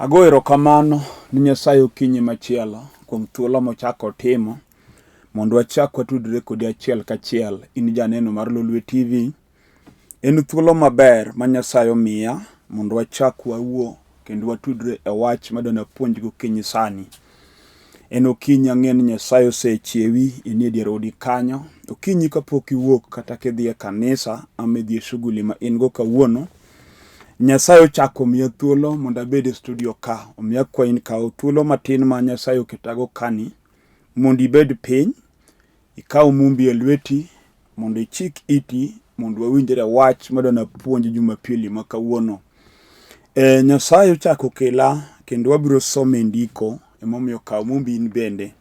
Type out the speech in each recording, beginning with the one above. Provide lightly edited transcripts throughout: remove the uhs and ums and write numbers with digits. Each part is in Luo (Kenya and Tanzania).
Ago erokamano ni Nyasaye okinyi machielo kuom thuolo mochako timo mondo wachak watudre kodi achiel kachiel. In janeno mar Lolwe TV. En thuolo maber ma Nyasaye omiya mondo wachak wawuo kendo watudre e wach madona puonj gokinyi sani. En okinyi ang'e ni Nyasaye osechiewi in e dier odi kanyo. Okinyi kapok iwuok kata kidhi e kanisa ama idhi e shughuli ma in go kawuono, Nyasaye ochako miya thuolo mondo abed e studio ka. Omiya kwayo ni kaw thuolo matin ma Nyasaye oketago kani mondo ibed piny, ikaw mumbi e lweti mondo ichik iti mondo wawinjre wach madona puonj Jumapili ma kawuono. Nyasaye ochako kela kendo wabiro some ndiko, emomiyo kaw mumbi in bende.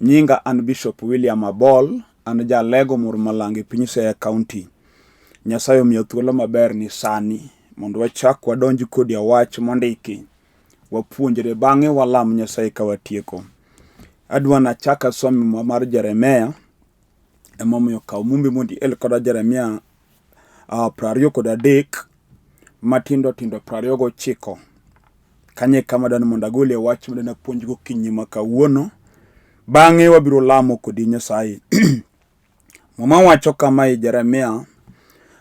Nyinga an Bishop William Abol, an jalego mur malange piny Siaya County. Nyasaye omiya thuolo maber ni sani mondo wachak wadonj kodi wach mondiki, wapuonjre bang'e walam Nyasaye ka watieko. Adwa nachaka somo mar Jeremia, emomiyo kaw mumbi mondo el koda Jeremia 23 matindo tindo 29. Kanye kama dano mondo agole wach madana puonj gokinyi ma kawuono, bang'e wabiro lamo kodi Nyasaye. Mama wacho kama i Jeremia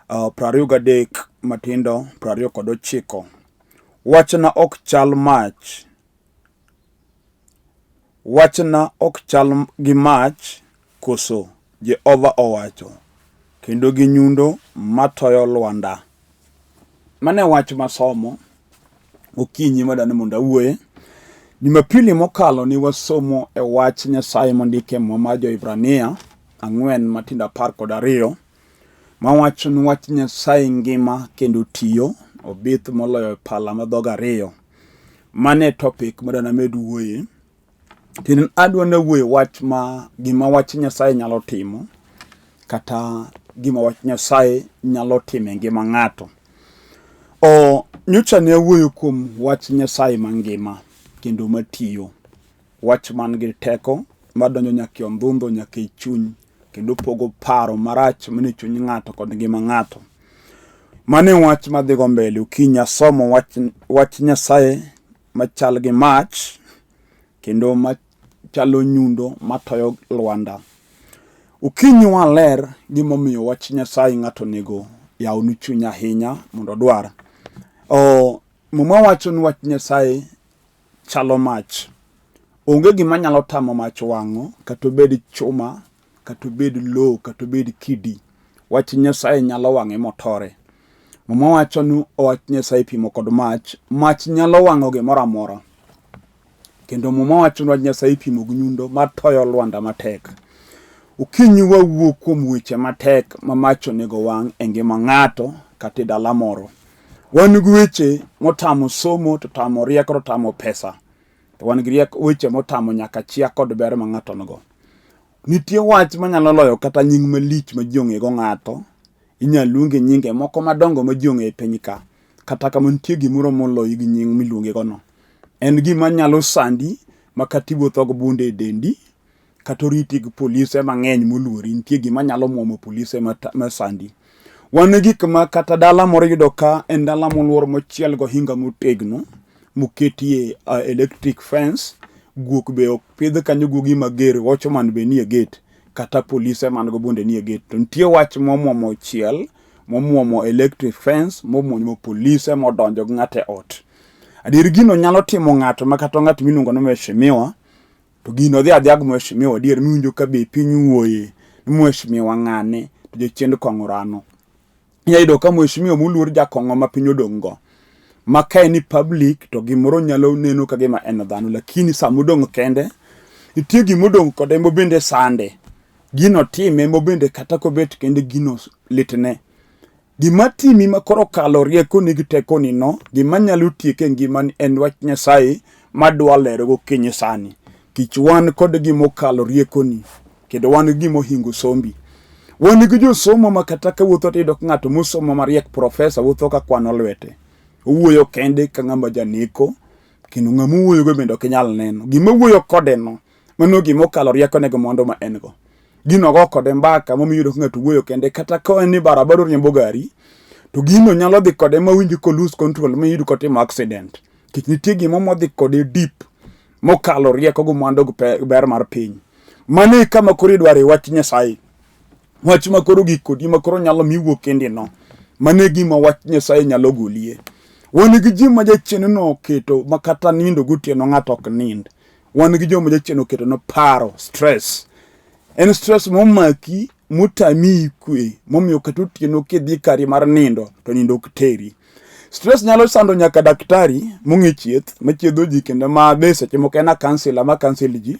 23 matindo 29. Wachna ok chal mach. Wachna ok chal gi mach koso, Jehova owacho, kendo gi nyundo matoyo lwanda. Mane wach masomo okinyi madane mondo awuoye. Jumapili mokalo ni wasomo e wach Nyasaye mondike mar Jo-Hibrania 4 matindo 12 mawacho ni wach Nyasaye ngima kendo tiyo, obith moloyo pala ma dhoge ariyo. Mane topic madana medu wuoye. Kendo adwa na wuoye wach gima wach Nyasaye nyalo timo, kata gima wach Nyasaye nyalo timo e ngima ng'ato. Nyocha ne awuoyo kuom wach Nyasaye mangima kendo matiyo. Wach man gi teko madonjo nyaka ondhudho, nyaka e chuny, kendo pogo paro marach mane chuny ng'ato kod ngima ng'ato. Mane wach madhigo mbele. Okinyi asomo wach Nyasaye machal gi mach kendo machalo nyundo matoyo lwanda. Okinyi waler gimomiyo wach Nyasaye ng'ato nego yawnu chuny ahinya mondo dwar. Muma wacho ni wach Nyasaye chalo mach. Onge gima nyalo tamo mach wang'o, kata obed chuma, kata obed lo, kata obed kidi. Wach Nyasaye nyalo wang'e motore. Muma wacho ni wach Nyasaye pimo kod mach. Mach nyalo wang'o gimoro amora. Kendo muma wacho ni wach Nyasaye pimo gi nyundo matoyo lwanda matek. Okinyi wawuo kuom weche matek ma mach onego wang' e ngima ng'ato kata dala moro. Wan gi weche motamo somo, to tamo rieko, to tamo pesa. To wan gi weche motamo nyaka chia kod ber ma ng'ato nogo. Nitie wach manyalo loyo kata nying malich ma ji ong'ego ng'ato. Inyalo luonge nyinge moko madongo ma ji ong'e e piny ka. Kata kama nitie gimoro moloyi gi nying miluonge go no. En gima nyalo sandi ma kata iwuotho go bunde e dendi, kata oriti gi polise mang'eny moluori. Nitie gima nyalo muomo polise ma sandi. Wan gik ma kata dala moro yudo ka en dala moluor mochiel go hinga motegno, moketie electric fence, guok be opidh kanyo, guogi mager, watchman be nie gate, kata polise man go bunde nie gate. To nitie wach momuomo chiel, momuomo electric fence, momuomo polise modonjo gi ng'ato e ot. Adier gino nyalo timo ng'ato ma kata ng'at miluongo ni mheshimiwa, to gino dhi adhiag mheshimiwa adier miwinjo ka be piny wuoye ni mheshimiwa ng'ane, to jochiend kong'o rano. Nyayudo ka mheshimiwa moluor jakong'o ma piny odong' go, ma ka ni public to gimoro nyalo neno ka gima en dhano, lakini sama odong' kende, nitie gima odong' kode mobende sande. Gino time mobende kata kobet kende gino litne. Gima timi ma koro kalo rieko ni gi teko ni no, gima nyalo tieke ngima ni en wach Nyasaye madwa lero gokinyi sani. Kich wan kod gima okalo rieko ni, kendo wan gima ohingo sombi. Wan gi josomo ma kata ka wuotho tido ng'ato mosomo mariek, profesa, wuotho ka kwano lwete. Owuoyo kende ka ng'ama janeko, kendo ng'ama wuoyo go bende ok inyal neno. Gima wuoyo kode no, mano gima okalo rieko nego mondo ma en go. Gino go kode mbaka momiyo ng'ato wuoyo kende, kata ka en ni barabara riembo gari, to gino nyalo dhi kode ma winji ko lose control, ma yudo kotimo accident. kich nitie gima modhi kode deep mokalo rieko go mwandu ber mar piny. Mane kama koro idware wach Nyasaye, wach makoro gik kodi makoro nyalo miwuok kendi no, mane gima wach Nyasaye nyalo golie. Wan gi ji ma jachien no oketo makata nindo gotieno ng'ato ok nind. Wan gi joma jachien oketo no paro, stress. En stress momaki mutami kwe, momiyo kata otieno kidhi kari mar nindo to nindo ok teri. Stress nyalo sando nyaka daktari mong'e chieth machiedho ji kendo ma be seche moko en kansela ma kansel ji.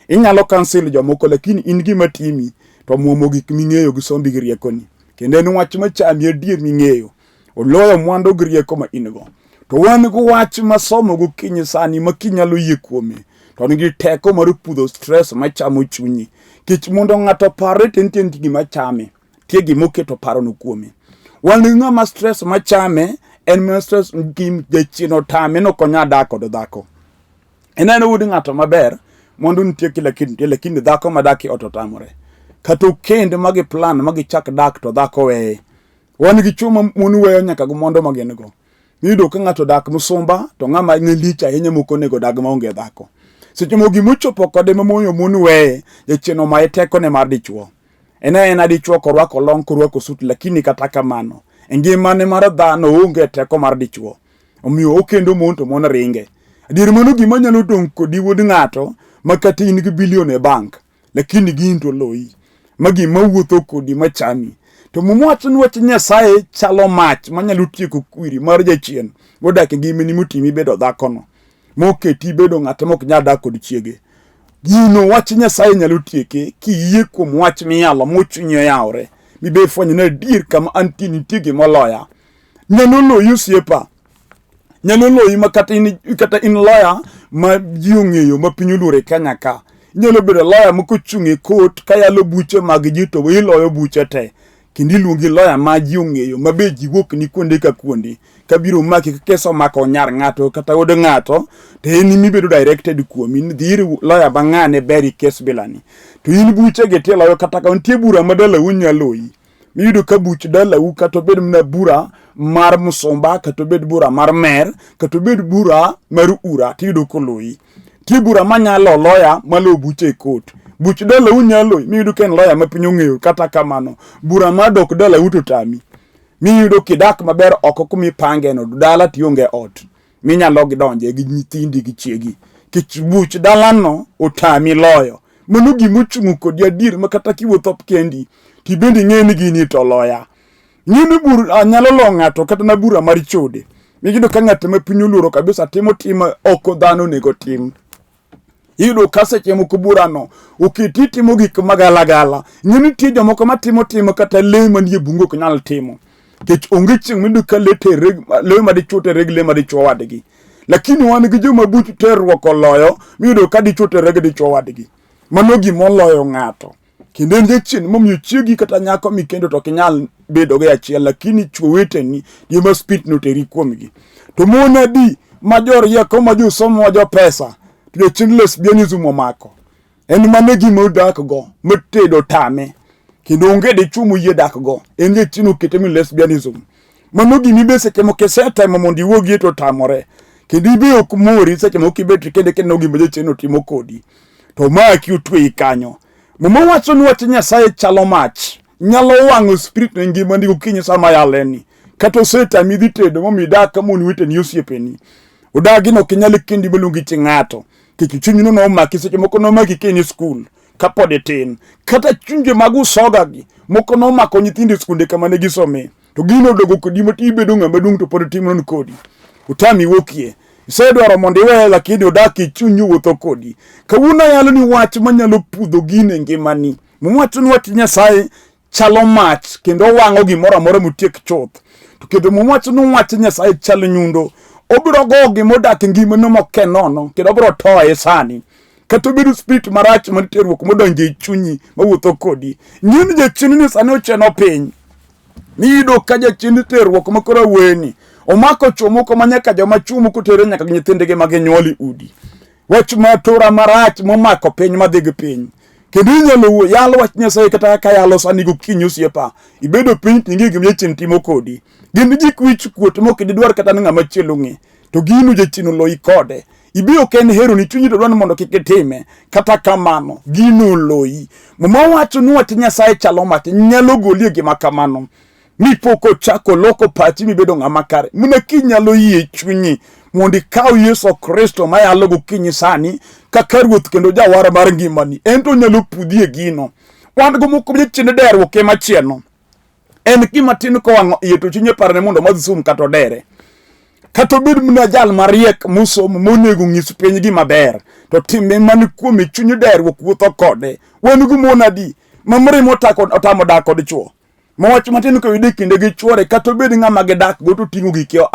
Inyalo kansel jomoko lakini in gima timi to muomo gik ming'eyo gi sombi gi riekoni. Kendo en wach machami adier ming'eyo. Oloyo mwandu gi rieko ma in go. To wan go wach masomo gokinyi sani ma kinyalo yie kuome. To nigi teko mar pudho stress machamo chunyi. Kich mondo ng'ato pare tenten gima chame. Tie gima oketo paro no kuome. Wan gi ng'ama stress machame en ma stress kim jachien otame no konya dak kod dhako. Enano udi ng'ato maber mondo nitie kila kitu lakini dhako madaki ototamore. Kata kende magi plan magi chak dak to dhako weye. Wan gi chuma munu weyo nyaka mondo magen go. Mido ka ng'ato dak musumba to ng'ama ng'elicha ahinya moko nego dag maonge dhako. Seche mo gimuchopo kode mamoyo munu weye jachien omaye teko ne mar dichuo. Ena dichuo korwako long korwako sut lakini kata kamano ngimane mar dhano onge teko mar dichuo. Omiyo okendo mon to mon ringe. Adier mano gima nyalo dong kodi wuod ng'ato makata in gi bilion e bank lakini gin to loyi. Magi mawuotho kodi machami. To mumwachon wach Nyasaye chalo mach manyalo tieko kwiri mar jachien. Wodak ngimani mutimi bedo dhakono. Moketi bedo ng'ato mok nyal dak kod chiege. Gino wach Nyasaye nyalo tieke kiyie kuom wach miyalo mochunyo yaore. Mibe fwenyo na dir kama anti nitie gimoloya. Nyalo loyi osiepa. Nyalo loyi makata in lawyer ma ji ong'eyo ma piny oluore Kenya ka. Nyalo bedo lawyer mokochung'e court kayalo buche mag ji to iloyo buche te. Kendo iluongi lawyer ma ji ong'eyo ma be ji wuok ni kuonde ka kuonde. Kabiro maki keso mako nyar ng'ato kata od ng'ato to en mibedo directed kuomi ni dhiri lawyer bang'ane beri kes bilani. To in buche ge tielo kata ka untie bura madala unyaloyi. Miyudo ka buch dala u kata bed mna bura mar musomba kata bed bura mar mer kata bed bura mar ura tiyudo koloyi. Ti bura manyalo lawyer malo buche court. Buch dala unyalo miyudo ken lawyer ma piny ong'eyo kata kamano bura madok dala uto tami. Miyudo kidak maber oko kumi pange no dala tionge ot. Minyalo gidonje gi nyithindi gi chiegi. Kich buch dala no otami loyo. Mano gimuchung'u kodi adier makata kiwuotho kendi tibende ng'eni gini to loya. Ng'eni bura nyalo lo ng'ato kata na bura mar chode. Miyudo ka ng'ato ma piny oluoro kabisa timo oko dhano nego tim. Iyudo ka seche moko bura no oketi timo gik magalagala. Ng'eni tie jomoko matimo kata le manie bungu ok nyal timo. Kech onge chieng' midu ka le madichuo tereg le madichuo wadgi. Lakini wan gi joma buch terruok oloyo miyudo ka dichuo tereg dichuo wadgi. Mano gimoloyo ng'ato. Kendo en jachien momiyo chiegi kata nyako mikendo to kinyal bedo gi achiel lakini chuo weteni gima spit no teri kuomgi. To mona di majorieko ma josomo wa jo pesa to jachien lesbianism omako. En mane gima odak go matedo tame. Kendo onge dichuo moyie dak go. En jachien okete mi lesbianism. Mano gimi be seche moko isetemo mondo iwuogie to tamore. Kendo ibe ok mori seche moko ibet kendo gima jachien otimo kodi. To maki utwe kanyo. Mama wacho ni wach Nyasaye chalo mach. Nyalo wang'o spirit na ngima ndi gokinyi sama yaleni. Kata osetami dhi tedo momidak kama weteni osiepeni. Odagi no kinyalo kendi beluongi chi ng'ato. Kik chunyi no omaki seche moko nomaki keni skul kapod itin. Kata chunje mag usoga gi moko nomako nyithindi skunde kama ne gisome. To gino dogo kodi mati bedo ng'ama dung to pod timo kodi. Utami wokie. Isedwaro mondo iwe lakini odaki chunyi wuotho kodi. Kawuono yalo ni wach manyalo pudho gine ngimani. Mwacho ni wach Nyasaye chalo mach kendo wang'o gimoro amora mutiek chuth. To kendo mwacho ni wach Nyasaye chalo nyundo. Obiro go gimodak ngimano mokenono kendo obiro toye sani. Kata obedo spirit marach manterruok modonje e chunyi mawuotho kodi. Nyini jachien ni sani ocheno piny. Miyudo ka jachien terruok makoro weni. Omako chuo moko manyaka joma chuo moko tere nyaka nyithindegi mag nyuoli udi. Wach matora marach momako piny madhi gi piny. Kendo inyalo yalo wach Nyasaye kata ka yalo sani gokinyi osiepa. Ibedo piny tingi gima jachien timo kodi. Gin gik wich kuot mok idwar kata ng'ama chielo ng'e. to gino jachino loyi kode. Ibiro ken hero ni chunyi to dwani mondo kik itime, kata kamano gino loyi. Muma wacho ni Wach Nyasaye chalo mach nyalo goli gima kamano. Mi poko chako loko pachi mi bedo ng'ama kare. Muna kinyalo yie chunyi mondo ikaw Yesu Kristo ma yalo gokinyi sani kaka ruoth kendo jawara mar ngimani. Ento nyalo pudhie gino. Wan go moko chine derruok ema chieno. En gima tin ko wang'o iye to chunye parne mondo madhi sum kata dere. Kata bed mna jal mariek musomo monego ng'is piny gi maber, to timbe man kuome chunye derruok wuotho kode. Wan go mon adi mamre otamo dak kod chuo. Mawach matin ko yude kinde gi chuore kata bed ng'ama gidak go to ting'o gik yo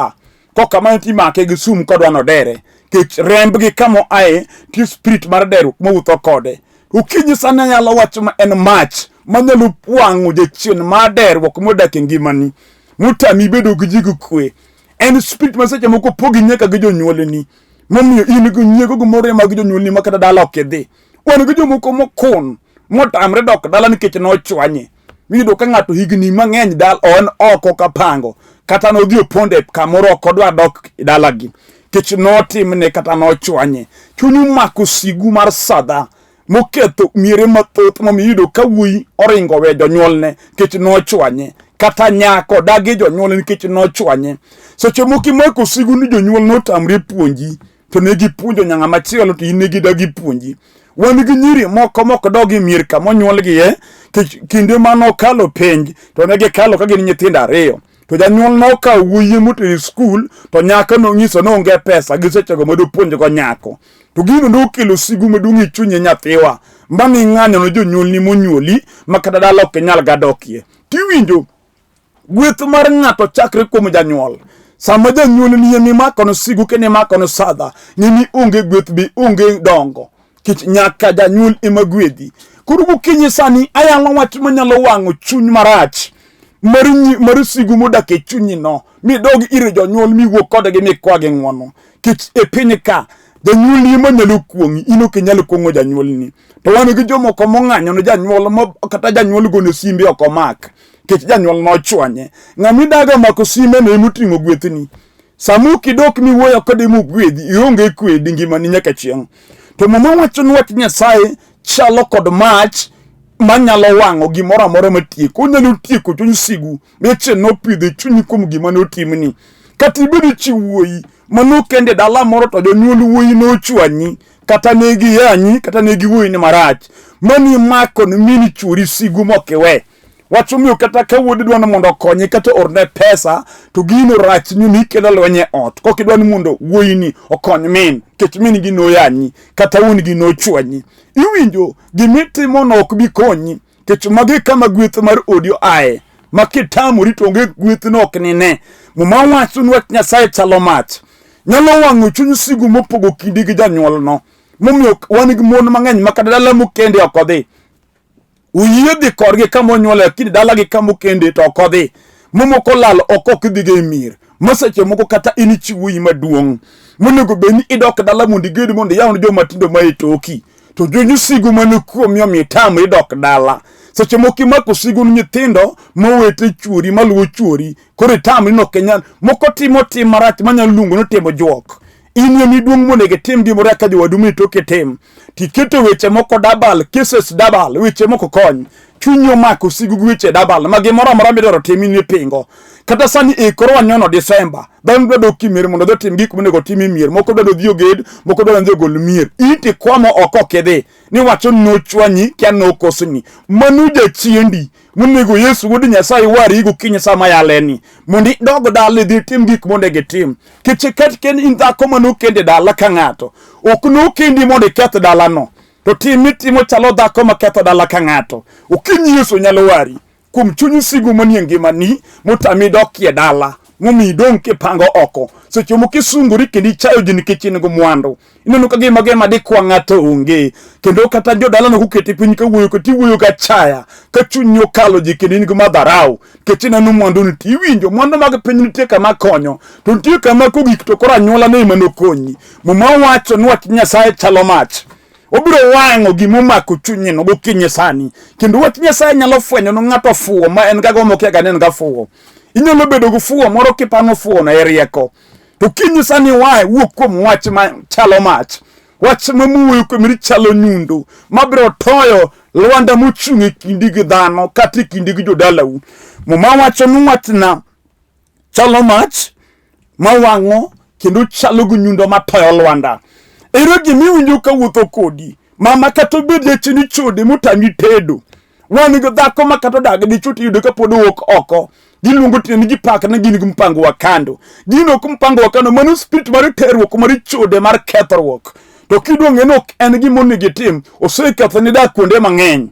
koka man timake gi sum kodwa no dere. Kech remb gi kamo ae ti spirit mar derruok mawuotho kode. Ukinyi sana nyalo wacho ma en mach manyalo puang'o jachien ma derruok modak e ngimani. Mutami bedo gi jigo kwe. En spirit maseche moko pogi nyaka gi jonyuolni. Momiyo in go nyiego go more mag jonyuolni makata dala okidhi. Wan gi jomoko mokon motamre dok dala nikech nochwanye. Miyudo ka ng'ato higni mang'eny dal on oko kapango kata nodhi oponde kamoro kodwa dok dalagi. Kech notimne kata nochwanye. Chunyu mako sigu mar sadha moketo miere mathoth momiyo ka wuyi oringo we jonyuolne kech nochwanye. Kata nyako dagi jonyuol nikech nochwanye. Seche moko mako sigu ni jonyuol notamre puonji to negi puonjo nyanga machielo to inegi dagi puonji. Wan gi nyiri moko dogi mier ka monyuol gi kinde mano kalo penj to negi kalo ka gin nyithindo ariyo. To janyuol no ka wuoyi motero skul to nyaka no nyiso no onge pesa gi seche go modo puonjo go nyako. To gino no kelo sigu medungi chunye nyathiwa. Mbani ng'anyo no jonyuol ni monyuoli makata dalo ok nyal gadokie. Tiwinjo gweth mar ng'ato chakre kuom janyuol. Sama janyuol ni yemi makono sigu kene makono sadha, nini onge gweth bi onge dongo. Kich nyaka janyuol ema gwedhi. Koro gokinyi sani ayalo wach manyalo wang'o chuny marach. Mar sigu modak e chunyi no. Mi dog ire jonyuol mi wuok kodgi mi kwagi ng'wono. Kich e piny ka janyuol ni ema nyalo kuong'i, ino ke nyalo kuong'o janyuol ni. To wan gi jomoko mong'anyo no janyuol kata janyuol gone simbe ok omak. Kech janyuol nochwanye. Ng'ami daga mako sime no emuting'o gwethni. Samu kidok mi wuoyo kode mugwedhi ionge kwedi ngimani nyaka chieng'. To mama wacho ni Wach Nyasaye chalo kod mach manyalo wang'o gimoro amora matieko. Onyalo tieko chuny sigu meche nopidhe chunyi kuom gima notimni. Kata ibedo chi wuoyi mano kende dala moro to jonyuol wuoyi nochwanyi kata negi yanyi kata negi wuoyi ni marach. Mani mako ni mini churi sigu mokiwe. Wacho miyo kata ka wuodi dwano mondo konye kata orne pesa to gino rach ni kelo lwenye ot. Kok idwani mondo wuoyi ni okony min, kech min gi noyanyi kata un gi nochwanyi. Iwinjo gimitimo no ok bi konyi, kech magi kama gweth mar odio ae. Makitamori to onge gweth no ok nine. Muma wacho ni Wach Nyasaye chalo mach nyalo wang'o chuny sigu mopogo kindi gi janyuol no. Momiyo wan gi mon mang'eny makata dala mokende ok odhi. Uyie dhi korgi kama onyuole kini dala gi kama okende to ok odhi. Momoko lal ok dhi ge mier. Maseche moko kata ini chi wuoyi maduong'. Monego beni idok dala mondo iged mondo yawn joma tindo ma itoki. To jonyu sigu mane kuom yo mitamre dok dala. Seche moko mako sigu nyithindo mowete chuori maluwo chuori. Koro itamri no kenyan moko timo tim marach manyalo luongo no timo juok. In yemi duong' monego tim gimoro ka jowadu mitoke tim. Tiketo weche moko dabal, cases dabal, weche moko kony. Chunyo mako sigu weche dabal, ma gimoro amora midwaro timi ni pingo. Kata sani koro wanyono Desemba. Dhano dwaro kimir mondo dhi tim gik monego tim mier. Moko dwaro dhi oged, moko dwaro dhi ogol mier. Iti kwamo oko kidhi. Ni wacho nochwanyi kya nokosni. Manu jachiendi. Monego Yesu wuod Nyasaye wari gokinyi sama yaleni. Mondi dogo dala dhi tim gik monego tim. Kechekat ken in dhako mano kende dala ka ng'ato. Ok no kendi mondo iketh dala no. To timo chalo dhako maketho dala ka ng'ato. Okinyi Yesu nyalo wari. Kum chunyi sigu manie ngimani motami dokie dala. Momi dong kipango oko. Seche moko isungori kendi chayo ji nikech in go mwandu. Ineno ka gima dikwa ng'ato onge. Kendo kata jodala no kuketi piny ka wuoyo kati wuoyo ka chaya. Ka chunyi okalo ji kendi in go madharau. Kech ineno mwandu ni tiwinjo. Mwandu mag piny nitie kama konyo. To nitie kama kogik to koro anyuola ne ema nokonyi. Muma wacho ni Wach Nyasaye chalo mach. Obiro wang'o gimomako chunyi no gokinyi sani. Kendo Wach Nyasaye nyalo fwenyo no ng'ato fuwo ma en gago mokia ganen ga fuwo. Inyalo bedo go fuwo moro kipano fuwo na erieko. to kinyi sani wae wuok kuom wach ma chalo mach, wach mamuoyo kuom chalo nyundo mabiro toyo Lwanda mochung' e kindi gi dhano kata e kindi gi jodalau. Muma wacho ni wachna chalo mach mawang'o kendo chalo gi nyundo matoyo Lwanda. Ero gimiwinjo kawuotho kodi mama kata obed chini chode motami tedo, wan gi dhako ma kata odag dichuo tiyudo ka pod owuok oko, giluongo tini gi pak na gin gi mpango wa kando. Gino ok mpango wa kando, mano spirit mar terruok mar chode mar kethruok. To kidwong'e no en gima onego itim, oseketho ni dak kuonde mang'eny.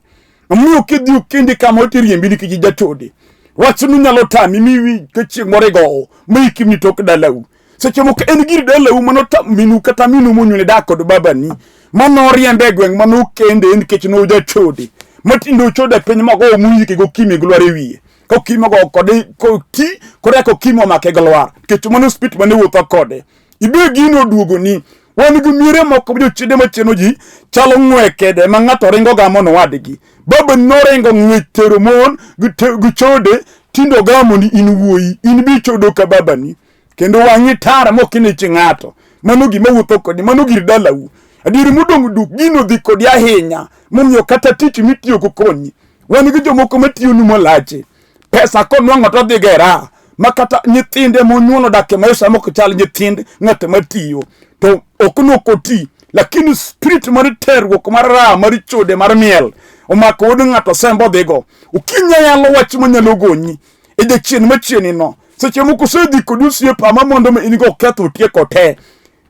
Omiyo kidhi okindi kama otiriembi nikech jatode. Wach ni nyalo tami miwi ka chieng' moro igowo maikimni tok dalau. Seche moko en gir dalau mano minu kata minu monyuole dak kod babani mano riembe e gweng' mano kende nikech no jatode. Matindo chode piny mago muyike gokimi glwar e wiye. Kokimo go kode koti koreko kimo make glwar. Nikech mano spirit mane wuotho kode. Ibe gino duogo ni wan gi miere moko jochide machieno ji chalo ng'wekede ma ng'ato ringo gamo nowadgi. Baba noringo ng'wech tero mon gi chode tindo gamo ni in wuoyi, in bi chodo ka babani. Kendo wang'i tara mokine chi ng'ato. Mano gima wuotho kodi, mano gir dalau. Adiri mudong' duk gino dhi kodi ahinya, momiyo kata tich mitiyo konyi. Wan gi jomoko matiyo nu molache. Pesa konwang'o to dhi gera. Makata nyithinde monyuolo dak e maisha mok chal nyithind ng'at matiyo. To okuno koti, lakini spirit mar terruok mar ra mar chode mar miel omako od ng'ato sembo dhigo. Ukinya yalo wach manyalo gonyi e jachien machieni no. Seche moko sedhi kod osiepa ma mondo ma inigo ketho tieko te.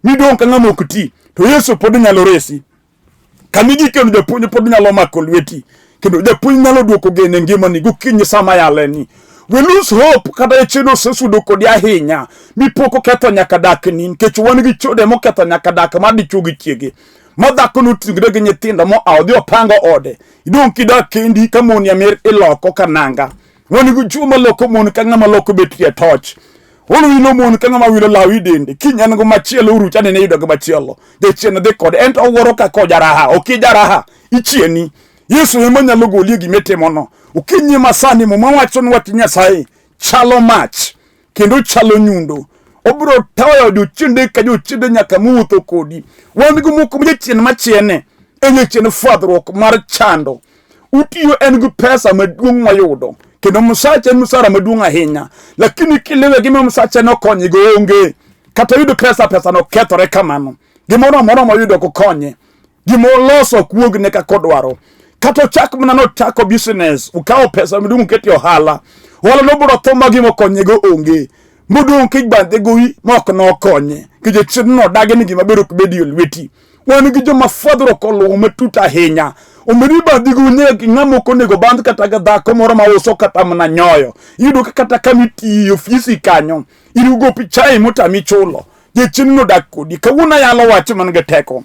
Midong' ka ng'ama ok ti, to Yesu pod nyalo resi. Kamigi kendo japuonj pod nyalo mako lweti. Kendo japuonj nyalo duoko gene ngimani gokinyi sama yaleni. We lose hope kata chino sesudo kodi ahinya mipoko ketho nyaka dak ni nikech wan gi chode moketho nyaka dak ma dichuo gi chiege ma dhako notingre gi nyithindo mo aodhi opango ode. Idong' kidak kendi ka mon yamer iloko kananga. Wan gi chuo maloko mon ka ng'ama loko betie toch. Wan wilo mon ka ng'ama wilo lawi dende. Kinyan go machielo uruchane ne yudo go machielo. De chien de kod ento wuoro ka ko jaraha okijaraha ichieni. Yesu ema nyalo goli gimetimono. Ukinyi masani wacho ni Wach Nyasaye chalo mach kendo chalo nyundo. Obro tayo jochinde ka jochinde nyaka muwuotho kodi. Wan gi moko mjechien machiene enye chien fadhruok mar chando. Utiyo en gi pesa maduong' mayudo. Kendo msache en msara maduong' ahinya. Lakini kilewe gima msache no konye go onge. Kata yudo pesa no kethore kamano. Gimoro moro mayudo kukonye. Gimoloso kuogne ka kodwaro. Kato chak mnano chako business, ukao pesa mdungu keti ohala. Wala noburo thoma gimo konye go onge. Mudungu kijbande goi moko no konye. Kije chidno dage ni gima beru kubedi yulweti. Wani gijo mafadhro kolo umetuta henya. Umeriba digu nye ngamo kone go bandu kataga dhako moro mauso kata mna nyoyo. Yudu kata kamiti ofisi kanyo. Ili ugo pichai muta michulo. Je chidno dakudi. Kawuna yalo wachi mangeteko.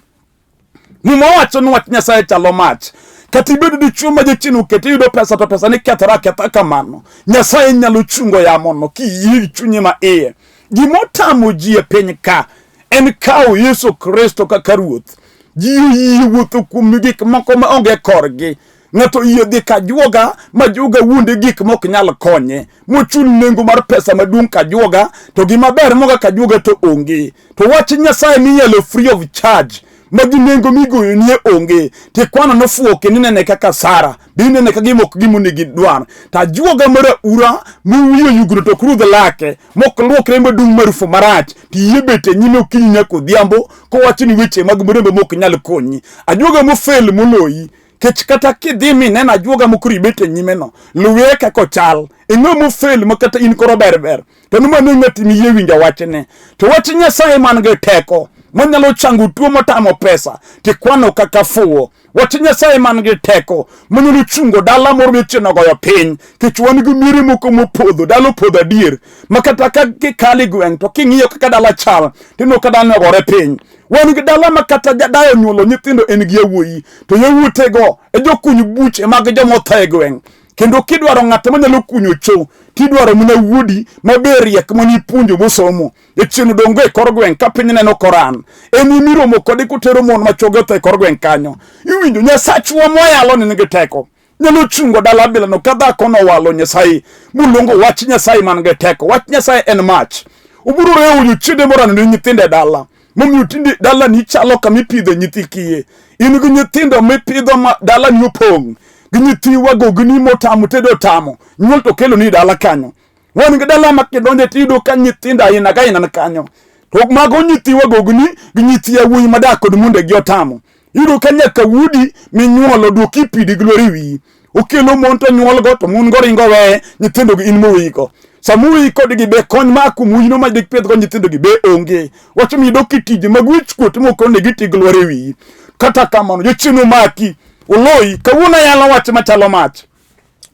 Muma wacho ni Wach Nyasaye chalo mach. Katibedo di chuma je chinu keti yudo pesa to pesa ni kethora ketha kamano. Nyasaye nyalo chungo ya mono ki yiri chunye ma eye. Gimotamu ji e piny ka en kawo Yesu Kristo kaka ruoth. Ji yie wuotho kuom gik moko ma onge korgi. Ng'ato yie dhi ka juoga ma juoga wuonde gik mok nyal konye. Mochul nengo mar pesa maduong' ka juoga to gima ber moga ka juoga to onge. To Wach Nyasaye minyalo free of charge. Magi nengo migoyo nie onge. Te kwana nofuoke nene kaka Sara. Binene kagimok gimone gidwar. Ta juoga mara ura muwiyo yugro to krudh lake. Mok luokre madung' marufu marach. Ti yebete nyime okinyi nyako dhiambo. Ko wacho ni weche mag mrembe mok nyal konyi. Ajuoga mofel moloyi. Kech kata kidhimi nena ajuoga mokuri bete nyime no. Luwe kako chal. Ing'o mofel makata in koro berber. To numa ng'ati miye winja wachne. To Wach Nyasaye man ge teko. Manyalo changu tuo motamo pesa ti kwano kaka fuo. Wach Nyasaye man gi teko manyalo chungo dala moro michino goyo piny kech wan gi miere moko mopodho dalo podho adier makata ka kikali gweng to king'iyo kaka dala chal tino ka dala gore piny. Wan gi dala makata jadayo nyuolo nyithindo en gi yawuoyi to yawuotego e jokuny buche mag jomotho e gweng. Kendo kidwaro ng'at manyalo kunyo cho tidwaro muna wuodi maberiek moni punjo mosomo e chino dongo e kor gweng ka piny neno koran eni miromo kode kutero mon machogo to e kor gweng kanyo. Iwinjo Nyasachwa moyalo ni nigi teko nyalo chungo dala bilano ka dhako no walo Nyasaye mulongo Wach Nyasaye man gi teko. Wach Nyasaye en mach. uburo rewo chinde morano ne nyithinde dala momiyo tinde dala ni chalo kama ipidho nyithi kiye. In gi nyithindo mipidho dala ni opong' gi nyithi wagogni motamo tedo tamo nyuol to kelo ni dala kanyo. Wan gi dala makidonje tido ka nyithinda ina ga ina kanyo to mago nyithi wagogni gi nyithi yawuoyi madak kod munde gi otamo. Yudo ka nyaka wudi minyuolo duoki pidi glori wi okelo mon to nyuol go to mun go ringo we nyithindo gi in mowiko. Samui kodgi be kony maku muyino ma dik peth go nyithindo gi be onge. Wacho mi doki tije magwich kuot moko ne giti glori wi. Kata kamano jochino maki oloi kawuna yalo wach machalo mach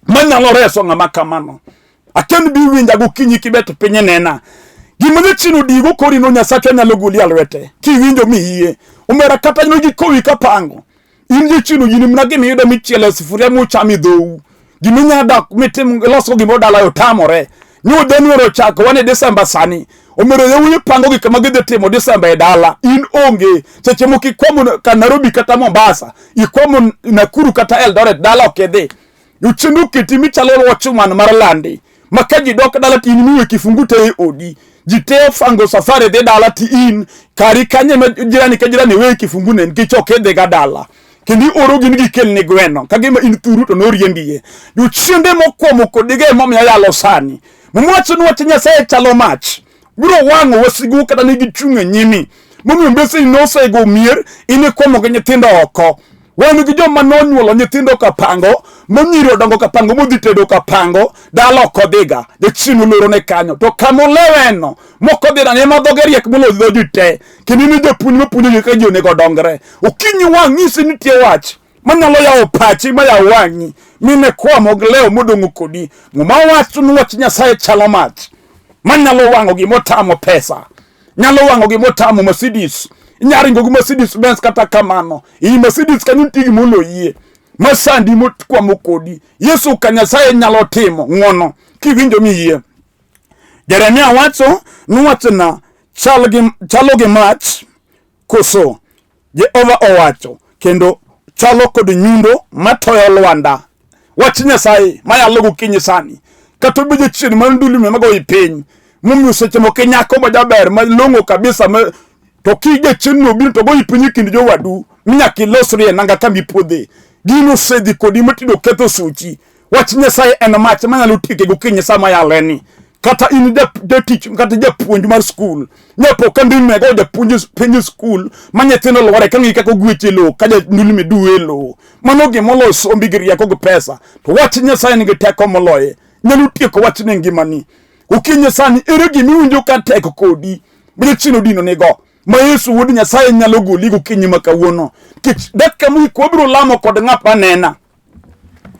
manyalo reso ng'ama kamano. Aken bi winja gokinyi kibet pinye nena gima jochino digo kori no Nyasaye nyalo goli alwete kiwinjo miye umera kata no gikowi kapango in jochino yini mnage miyudo michiele sufuria muchami dhou giminya dak mitim loso gimo dala yotamore nyude nworo chako wane Desemba sani omero yewuye pango gi kama gidhi timo Desemba e dala in onge seche moko ikwomo ka Nairobi kata Mombasa ikwomo Nakuru kata Eldoret dala okedhi uchindu kitimi chalo wachuman mar landi makaji dok dala ti miwe kifungu te odi jite fango safari de dala ti in kari kanye jirani ka jirani we kifungu nen kichokedhe ga dala kendi oro gin gi kelni gweno kagima in thuru to noriembie uchinde mokwomo kodige momya yalo sani mumwacho nwach Nyasaye chalo mach biro wango wasigu kata nigi chunge nyimi mumi mbese inose go mier ine kwomo ge nyithindo oko wanu gi joma nonyuolo nyithindo kapango monyiro dongo kapango modhitedo kapango dala okodhiga jochino loro ne kanyo to kamoleweno mokodhira ne madhogeriek molo dhojite kendo ni japuonj mapuonjo ka jone go dongre okinyi wang'isi nitie wach manyalo yawo pachi ma yawo wang'i mine kwamo gleo modong'o kodi ng'uma wacho ni wach Nyasaye chalo mach manyalo wang'o gimotamo pesa nyalo wang'o gimotamo Mercedes inyaringo gi Mercedes Benz kata kamano i Mercedes kanyo tigi molo yie masandi mokwamo kodi Yesu ka Nyasaye nyalo timo ng'wono kiwinjo miye. Jeremia wacho nuwacho na chalo gi mach koso Jehova owacho kendo chalo kod nyundo matoyo lwanda. Wach Nyasaye mayalo gokinyi sani kata beje chien mandulume mago ipiny mumiyo seche moko nyako majaber malong'o kabisa to kije chenno bin to go ipinyi kind jowadu minyaki losrie nanga kambi puodhe gino sedhi kodi matido ketho suchi. Wach Nyasaye en mach manyalo tike gokinyi sama yaleni kata in jatich kata japuonj mar skul nyapo kandi mego japuonj penj skul manyethino lware kangi kako gweche lo kaja ndulme duelo mano gimolo sombi giria ko pesa to wach Nyasaye nigi teko moloye nyalo tieko wach ne ngimani. Okinyi sani ere gimi winjo ka teko kodi bile chino dino nego ma Yesu wuod Nyasaye nyalo goli gokinyi makawuono kich dakika mu ikobro lamo kod ng'apa nena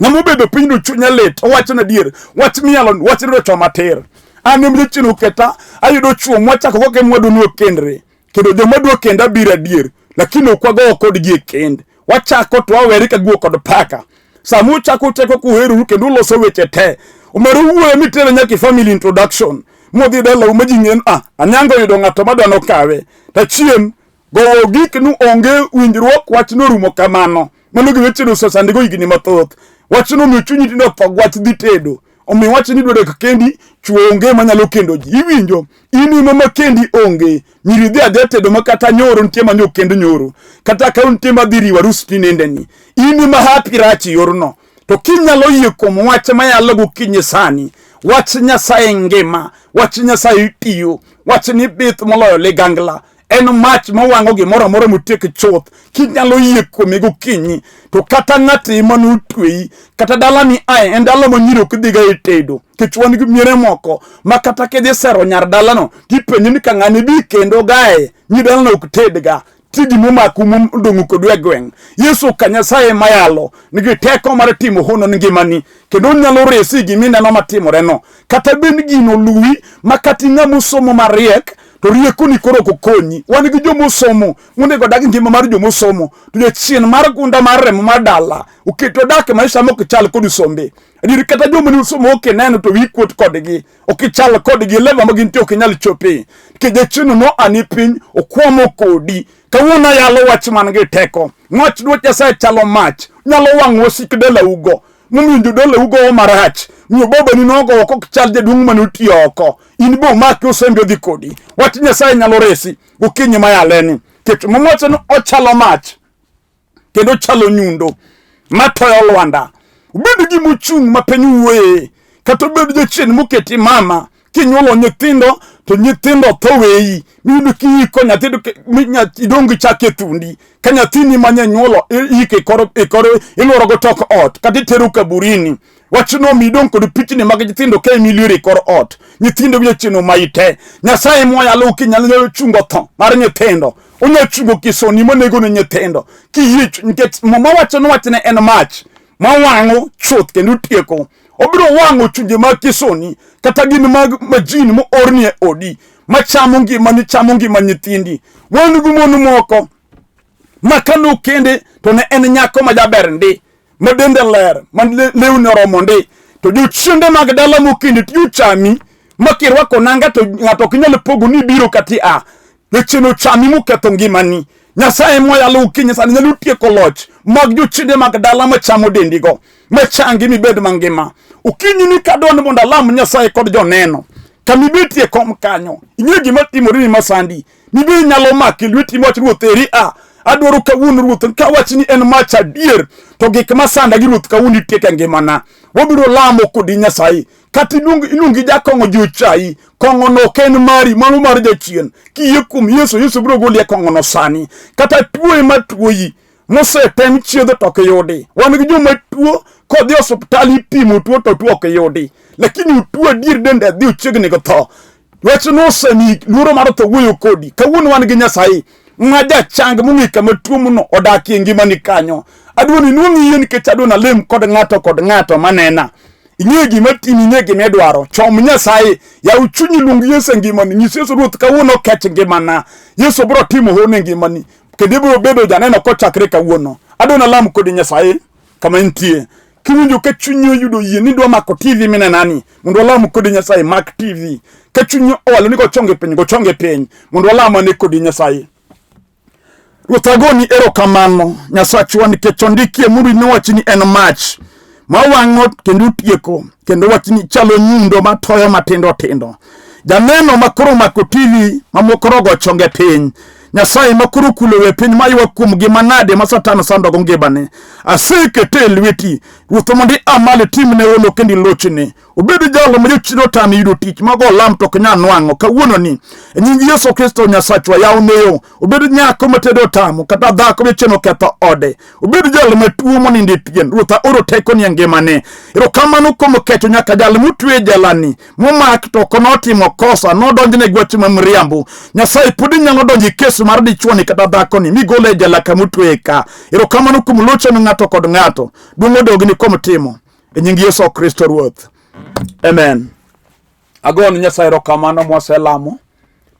ng'amo bedo piny do chunya lit owacho na dier wach mialo wach ro choma ter anem de chino keta ayudo chuo mwachako koke mwado no kendre kendo joma dwo kenda bira dier lakini okwago kod gi kend wachako to awere ka guo kod paka samu chako teko kuheru kendo loso weche te umero wuoyo mitere nyaki family introduction modhi dala umajingen anyango yudo ng'ato madwano kawe ta chien gowo gik nu onge winjruok wach no rumo kamano mano gi weche no sasandigo igni mathoth wach no mi chunyi tindo thog wach dhi tedo omi wach ni dwede kendi chuo onge manyalo kendo ji iwinjo ini mama kendi onge nyiri dhi adhe tedo makata nyoro ntie manyo kendo nyoro kata ka untie madhiri warus tinendeni ini mahapi rachi yorno to kinyalo yie kuom wach mayalo gokinyi sani wach Nyasaye ngima wach Nyasaye tiyo wach ni bith moloyo ligangla en mach mawang'o gimoro amora motiek chuth kinyalo yie kuome gokinyi to kata ng'ati manu twei kata dala ni ae en dala manyiro kidhiga e tedo kichwan gi miere moko ma kata kidhi sero nyar dalano kipenjo ni ka ng'ani bi kendo gae nyi dalano ok tedga tigi momaku mondong'o kodu e gweng'. Yesu ka Nyasaye mayalo nigi teko mar timo hono ngimani kendo nyalo resi gimineno matimore no kata ben gino luwi makati ng'amo somo mariek to rieko ni koro kokonyi wan gi jomosomo monego dak ngima mar jomosomo to jachien mar gunda mar remo mar dala oketo dak maisha moko chal kod sombe adir kata jomo ni somo oke neno to wikuot kodgi okichal kodgi leva magintie okinyal chope ke jachien no anipiny okwomo kodi kawuono yalo wach man gi teko wach dwach Nyasaye chalo mach nyalo wang'o wasik dala ugo muminjo dala ugo marach ni baba ni nogo oko chal jaduong' mane otiyo oko in bo maki osembe odhi kodi wach Nyasaye nyalo resi gokinyi mayaleni kech momwacho no ochalo mach kendo chalo nyundo matoyo Lwanda ubed gi mochung' ma piny wuoye kata obed jachien moketi mama kinyuolo nyithindo to nyithindo thoweyi miyudo kiyiko nyathindo idongi chake thundi ka nyathini manye nyuolo ike koro ilworo go tok ot kata itero kaburini wachno midong kod pichni mag nyithindo ka emiliore kor ot nyithindo wiye chino maite Nyasaye moyalo kinyalo chungo tho mar nyithindo onya chungo kisoni monego ne nyithindo kiyich nikech mama wachno wachne en mach mawang'o chuth kendo tieko obiro wang'o chunje mag kisoni kata gin mag majini mo ornie odi machamo ngima nyithindi wan gu mon moko makano kende to ne en nyako ma jaber ndi madende ler man lewni oromo ndi to jochiende mag dala mokinde tiyo chami makirwako nanga to ng'ato ok nyal pogo ni biro kati wecheno chami moketho ngimani Nyasaye moyalo kinyi sani nyalo tieko loch mag jochiende mag dala machamo dendigo machangi mibed mangima ukinyi ni kadon mondo alam Nyasaye kod joneno kamibetie kom kanyo inye gima timore ni masandi mibe nyalo maki lweti moch ruoth eri adwaro kawuono ruoth ka wachni en mach adier to gik masanda gi ruoth kawuono tieke ngimana wabiro lamo kodi Nyasaye kati ilungi jakong'o jochai kong'o no ken mari mano mar jachien kiyie kuom Yesu biro goli kong'o no sani kata tuoye matuoyi mosetem chiedho to ok yudi wan gi joma tuo kodhi osiptal ipimo tuo to tuo ok yudi lakini tuo adier dende dhi chiegni go tho wachno osemi luoro mar tho wuoyo kodi kawuono wan gi Nyasaye ng'aja chang mung'ika matuo muno odakie ngimani kanyo adwoni nwong'iye nikech adwona lem kod ng'ato manena ing'e gima timi ing'e gima idwaro chom Nyasaye yaw chunyi luong Yesu ngimani nyis Yesu ruoth kawuono kech ngimana Yesu biro timo hone ngimani kendo biro bedo janeno kochakre kawuono adwona lam kod Nyasaye kama intie kiwinjo ka chunyi oyudo yie ni dwa mako TV minenani mondo lam kod Nyasaye mak TV ka chunyi owalo ni gochonge piny mondo lam ne kod Nyasaye ruthagoni erokamano Nyasachwa nikech ondikie muri nowachni en mach mawang'o kendo tieko kendo wachni chalo nyundo matoyo matindo janeno makoro mako TV mamokoro gochonge piny Nyasaye makuru kulowe piny maywa kuom gima nade ma Satan sando go ngibane asekete lweti ruoth mondi amale timne wolo kendi lochne obedo jalo ma jochiro tami yudo tich mago lam to knya nwang'o kawuono ni nyingi Yesu Kristo Nyasachwa yaw neyo obedo nyako matedo tamo kata dhako becheno ketho ode obedo jalo matuo moninde tien ruotha oro teko ni ngimane erokamano kuom kecho nyaka jalo mutwe jalani momak to kono timo kosa nodonjne gwachi mamriambo Nyasaye podi nyalo donji kes mar dichwoni kata dhako ni migole jala kamutwe ka erokamano kuom locho ni ng'ato kod ng'ato dungo dogni kuom timo e nyingi Yesu Kristo ruoth amen agon Nyasaye erokamano mwaselamo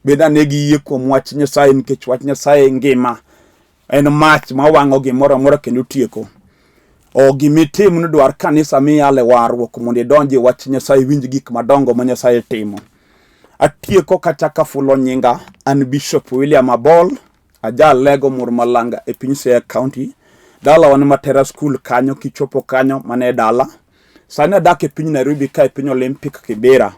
beda negi yie kuom wach Nyasaye nikech wach Nyasaye ngima en mach mawang'o gimoro amora kendo tieko o gimitim ni dwar kanisa miyale warruok mondo idonji wach Nyasaye winj gik madongo ma Nyasaye timo atieko kachaka fulo nyinga an Bishop William Abol ajal lego Murmalanga e piny Siaya County dala wan Matera School kanyo kichopo kanyo mane dala sani adak e piny Nairobi ka e piny Olympic Kibera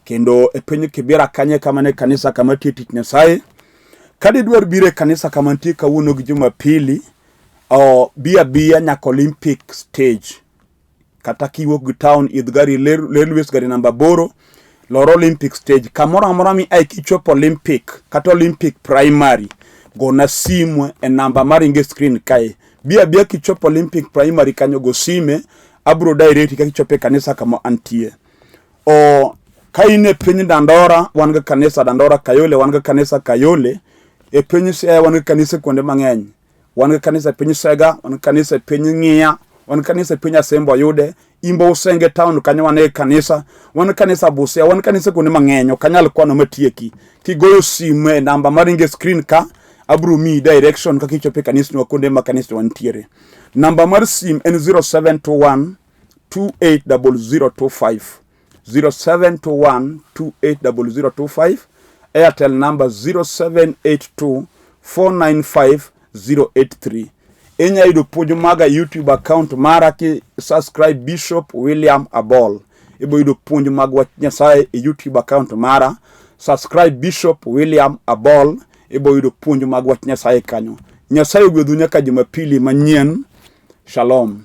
kendo e piny Kibera kanye kamane kanisa kama tich Nyasaye kadi dwar bire kanisa kama ntie kawuono gi Jumapili bia nyaka Olympic stage kata kiwuok gi town idh gari Lolwes gari namba 8 loro Olympic stage kamoro amora mi ai kichopo Olympic kata Olympic primary gona simu e namba maringe screen kae bia kichopo Olympic primary kanyo go sime abro direct ka kichope kanisa kama antie kaine piny Dandora wan ga kanisa Dandora Kayole wan ga kanisa Kayole e piny Siaya wan ga kanisa kuonde mang'eny wan ga kanisa piny Sega wan ga kanisa piny Ng'iya wan kanisa piny Asembo Yude Imbo Usenge town kanyo wan kanisa wan kanisa Busia wan kanisa kuonde mang'eny kanyal kwano matieki kigoyo simu e namba maringe screen ka abro mi direction ka kichope kanisa no kuonde ma kanisa wantiere namba mar sim en 0721 280025 0721280025 Airtel number 0782495083 enya ido puonj maga YouTube account mara ki subscribe Bishop William Abol ibo yudo puonj mag Wach Nyasaye e YouTube account mara. Subscribe Bishop William Abol, ibo yudo puonj mag Wach Nyasaye kanyo. Nyasaye ogwedhu nyaka Jumapili manyien. Shalom.